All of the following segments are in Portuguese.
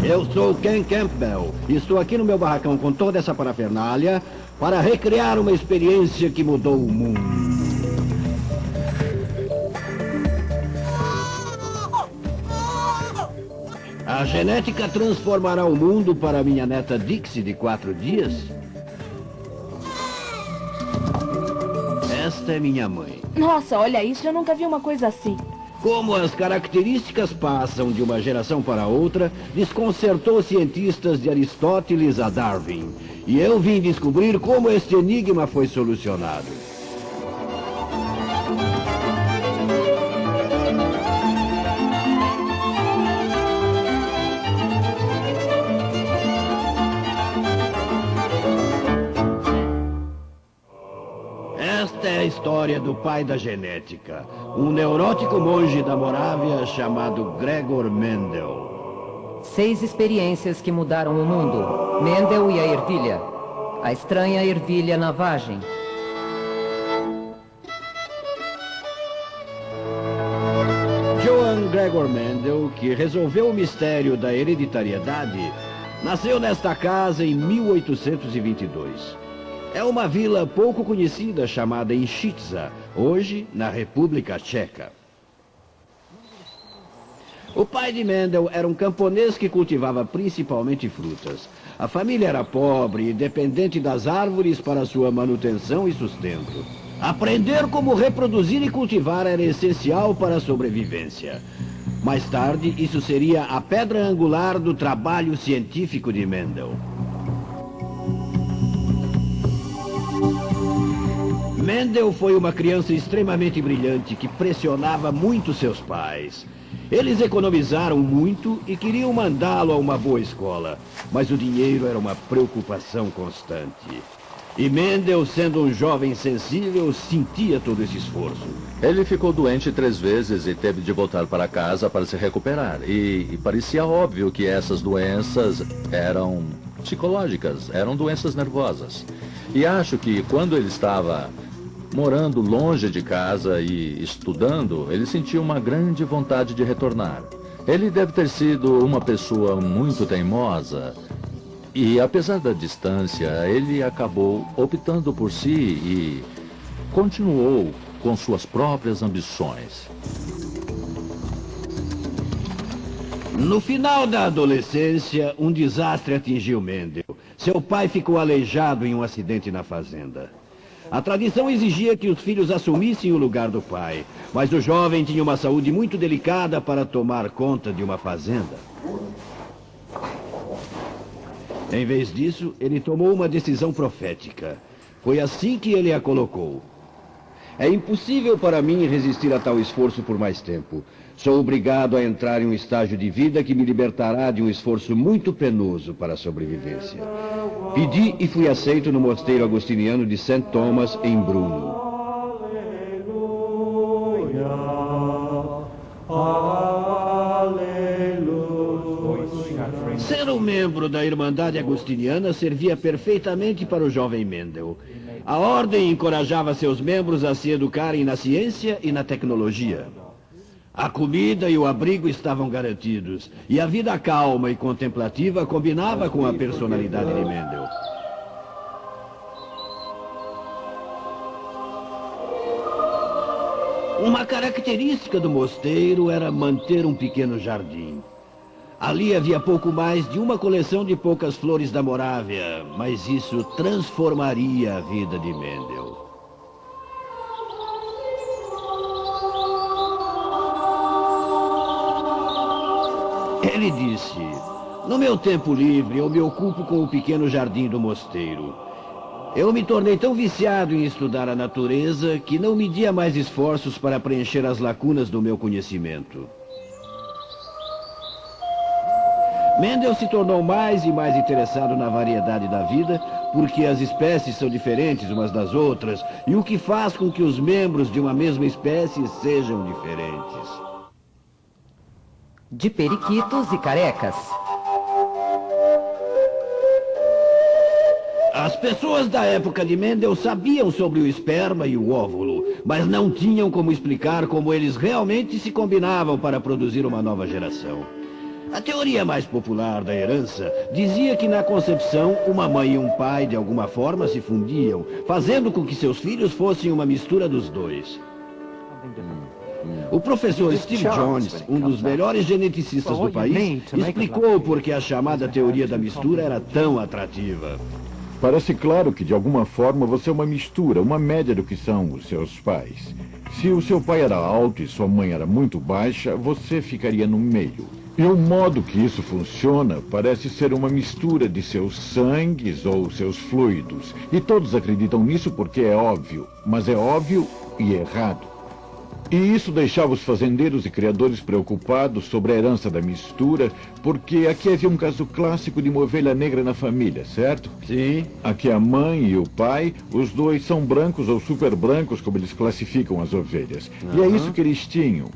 Eu sou Ken Campbell e estou aqui no meu barracão com toda essa parafernália para recriar uma experiência que mudou o mundo. A genética transformará o mundo para minha neta Dixie de 4 dias? Esta é minha mãe. Nossa, olha isso, eu nunca vi uma coisa assim. Como as características passam de uma geração para outra, desconcertou cientistas de Aristóteles a Darwin. E eu vim descobrir como este enigma foi solucionado. Esta é a história do pai da genética, um neurótico monge da Morávia chamado Gregor Mendel. 6 experiências que mudaram o mundo. Mendel e a ervilha. A estranha ervilha na vagem. Johann Gregor Mendel, que resolveu o mistério da hereditariedade, nasceu nesta casa em 1822. É uma vila pouco conhecida chamada Inchitza, hoje na República Tcheca. O pai de Mendel era um camponês que cultivava principalmente frutas. A família era pobre e dependente das árvores para sua manutenção e sustento. Aprender como reproduzir e cultivar era essencial para a sobrevivência. Mais tarde, isso seria a pedra angular do trabalho científico de Mendel. Mendel foi uma criança extremamente brilhante que pressionava muito seus pais. Eles economizaram muito e queriam mandá-lo a uma boa escola, mas o dinheiro era uma preocupação constante. E Mendel, sendo um jovem sensível, sentia todo esse esforço. Ele ficou doente 3 vezes e teve de voltar para casa para se recuperar. E parecia óbvio que essas doenças eram psicológicas, eram doenças nervosas. E acho que quando ele estava morando longe de casa e estudando, ele sentia uma grande vontade de retornar. Ele deve ter sido uma pessoa muito teimosa e, apesar da distância, ele acabou optando por si e continuou com suas próprias ambições. No final da adolescência, um desastre atingiu Mendel. Seu pai ficou aleijado em um acidente na fazenda. A tradição exigia que os filhos assumissem o lugar do pai, mas o jovem tinha uma saúde muito delicada para tomar conta de uma fazenda. Em vez disso, ele tomou uma decisão profética. Foi assim que ele a colocou. É impossível para mim resistir a tal esforço por mais tempo. Sou obrigado a entrar em um estágio de vida que me libertará de um esforço muito penoso para a sobrevivência. Pedi e fui aceito no mosteiro agostiniano de St. Thomas, em Brno. Ser um membro da Irmandade Agostiniana servia perfeitamente para o jovem Mendel. A ordem encorajava seus membros a se educarem na ciência e na tecnologia. A comida e o abrigo estavam garantidos, e a vida calma e contemplativa combinava com a personalidade de Mendel. Uma característica do mosteiro era manter um pequeno jardim. Ali havia pouco mais de uma coleção de poucas flores da Morávia, mas isso transformaria a vida de Mendel. Ele disse: "No meu tempo livre, eu me ocupo com o pequeno jardim do mosteiro. Eu me tornei tão viciado em estudar a natureza que não media mais esforços para preencher as lacunas do meu conhecimento." Mendel se tornou mais e mais interessado na variedade da vida, porque as espécies são diferentes umas das outras, e o que faz com que os membros de uma mesma espécie sejam diferentes. De periquitos e carecas. As pessoas da época de Mendel sabiam sobre o esperma e o óvulo, mas não tinham como explicar como eles realmente se combinavam para produzir uma nova geração. A teoria mais popular da herança dizia que na concepção, uma mãe e um pai de alguma forma se fundiam, fazendo com que seus filhos fossem uma mistura dos dois. O professor Steve Jones, um dos melhores geneticistas do país, explicou por que a chamada teoria da mistura era tão atrativa. Parece claro que, de alguma forma, você é uma mistura, uma média do que são os seus pais. Se o seu pai era alto e sua mãe era muito baixa, você ficaria no meio. E o modo que isso funciona parece ser uma mistura de seus sangues ou seus fluidos. E todos acreditam nisso porque é óbvio, mas é óbvio e errado. E isso deixava os fazendeiros e criadores preocupados sobre a herança da mistura, porque aqui havia um caso clássico de uma ovelha negra na família, certo? Sim. Aqui a mãe e o pai, os dois são brancos ou super brancos, como eles classificam as ovelhas. E é isso que eles tinham,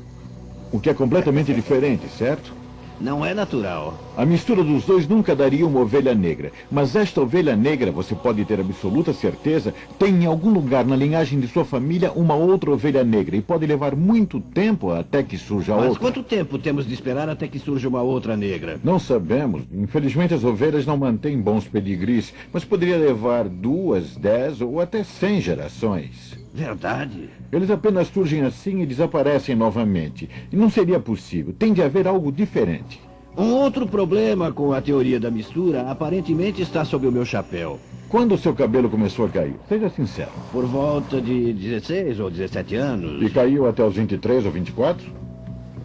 o que é completamente diferente, certo? Não é natural. A mistura dos dois nunca daria uma ovelha negra. Mas esta ovelha negra, você pode ter absoluta certeza, tem em algum lugar na linhagem de sua família uma outra ovelha negra. E pode levar muito tempo até que surja outra. Mas quanto tempo temos de esperar até que surja uma outra negra? Não sabemos. Infelizmente as ovelhas não mantêm bons pedigris. Mas poderia levar 2, 10 ou até 100 gerações. Verdade? Eles apenas surgem assim e desaparecem novamente. E não seria possível. Tem de haver algo diferente. Um outro problema com a teoria da mistura aparentemente está sob o meu chapéu. Quando o seu cabelo começou a cair? Seja sincero. Por volta de 16 ou 17 anos. E caiu até os 23 ou 24?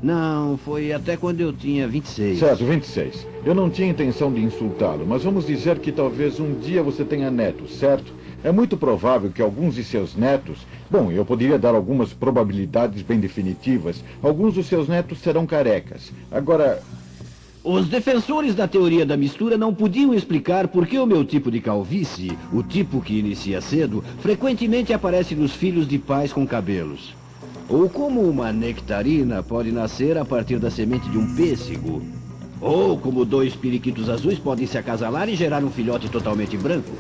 Não, foi até quando eu tinha 26. Certo, 26. Eu não tinha intenção de insultá-lo, mas vamos dizer que talvez um dia você tenha netos, certo? É muito provável que alguns de seus netos... Bom, eu poderia dar algumas probabilidades bem definitivas. Alguns dos seus netos serão carecas. Agora... Os defensores da teoria da mistura não podiam explicar por que o meu tipo de calvície, o tipo que inicia cedo, frequentemente aparece nos filhos de pais com cabelos. Ou como uma nectarina pode nascer a partir da semente de um pêssego. Ou como 2 periquitos azuis podem se acasalar e gerar um filhote totalmente branco.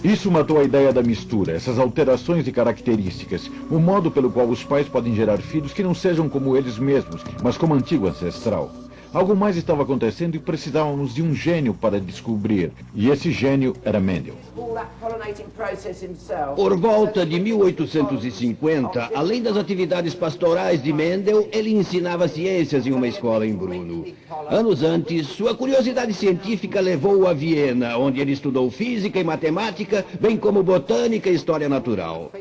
Isso matou a ideia da mistura, essas alterações de características, o modo pelo qual os pais podem gerar filhos que não sejam como eles mesmos, mas como antigo ancestral. Algo mais estava acontecendo e precisávamos de um gênio para descobrir. E esse gênio era Mendel. Por volta de 1850, além das atividades pastorais de Mendel, ele ensinava ciências em uma escola em Brno. Anos antes, sua curiosidade científica levou-o a Viena, onde ele estudou física e matemática, bem como botânica e história natural.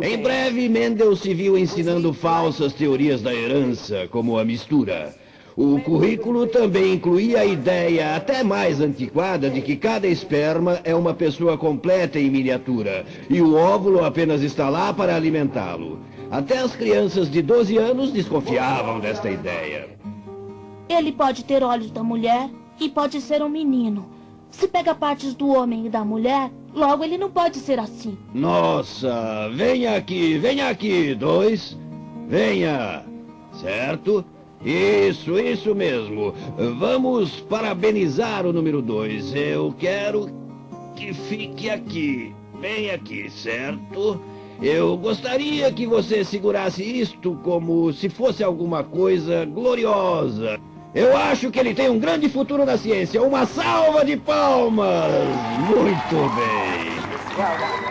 Em breve, Mendel se viu ensinando falsas teorias da herança, como a mistura. O currículo também incluía a ideia até mais antiquada de que cada esperma é uma pessoa completa em miniatura e o óvulo apenas está lá para alimentá-lo. Até as crianças de 12 anos desconfiavam desta ideia. Ele pode ter olhos da mulher e pode ser um menino. Se pega partes do homem e da mulher, logo ele não pode ser assim. Nossa, venha aqui, 2. Venha, certo? Isso mesmo. Vamos parabenizar o número 2. Eu quero que fique aqui, bem aqui, certo? Eu gostaria que você segurasse isto como se fosse alguma coisa gloriosa. Eu acho que ele tem um grande futuro na ciência. Uma salva de palmas! Muito bem.